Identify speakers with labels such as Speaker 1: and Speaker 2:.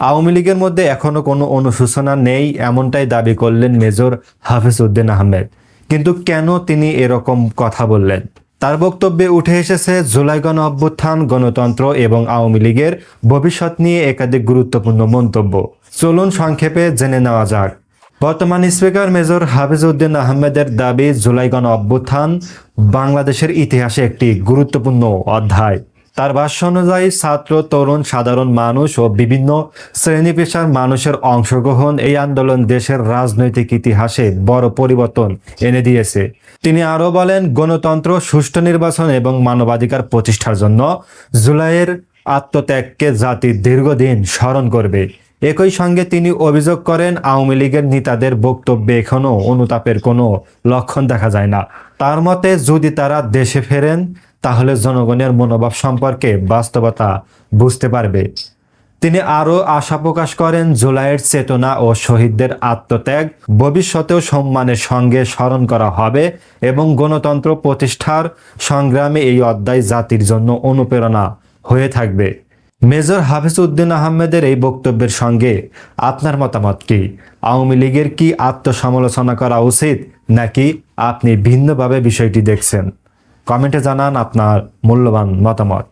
Speaker 1: আওয়ামী লীগের মধ্যে এখনো কোনো অনুশোচনা নেই, এমনটাই দাবি করলেন মেজর হাফিজ উদ্দিন আহমেদ। কিন্তু কেন তিনি এরকম কথা বললেন? তার বক্তব্যে উঠে এসেছে জুলাই গণ অভ্যুত্থান, গণতন্ত্র এবং আওয়ামী লীগের ভবিষ্যৎ নিয়ে একাধিক গুরুত্বপূর্ণ মন্তব্য। চলুন সংক্ষেপে জেনে নেওয়া যাক। বর্তমান স্পিকার মেজর হাফিজ উদ্দিন আহমেদের দাবি, জুলাই গণ অভ্যুত্থান বাংলাদেশের ইতিহাসে একটি গুরুত্বপূর্ণ অধ্যায়। তার ভাষ্য অনুযায়ী ছাত্র, তরুণ, সাধারণ মানুষ ও বিভিন্ন শ্রেণী পেশার মানুষের অংশগ্রহণ এই আন্দোলন দেশের রাজনৈতিক ইতিহাসে বড় পরিবর্তন এনে দিয়েছে। তিনি আরও বলেন, গণতন্ত্র, সুষ্ঠু নির্বাচন এবং মানবাধিকার প্রতিষ্ঠার জন্য জুলাইয়ের আত্মত্যাগকে জাতি দীর্ঘদিন স্মরণ করবে। একই সঙ্গে তিনি অভিযোগ করেন, আওয়ামী লীগের নেতাদের বক্তব্যে এখনও অনুতাপের কোনো লক্ষণ দেখা যায় না। তার মতে, যদি তারা দেশে ফেরেন তাহলে জনগণের মনোভাব সম্পর্কে বাস্তবতা বুঝতে পারবে। তিনি আরও আশা প্রকাশ করেন, জুলাইয়ের চেতনা ও শহীদদের আত্মত্যাগ ভবিষ্যতেও সম্মানের সঙ্গে স্মরণ করা হবে এবং গণতন্ত্র প্রতিষ্ঠার সংগ্রামে এই অধ্যায় জাতির জন্য অনুপ্রেরণা হয়ে থাকবে। মেজর হাফিজ উদ্দিন আহমেদের এই বক্তব্যের সঙ্গে আপনার মতামত কি? আওয়ামী লীগের কি আত্মসমালোচনা করা উচিত, নাকি আপনি ভিন্নভাবে বিষয়টি দেখছেন? কমেন্টে জানান আপনার মূল্যবান মতামত।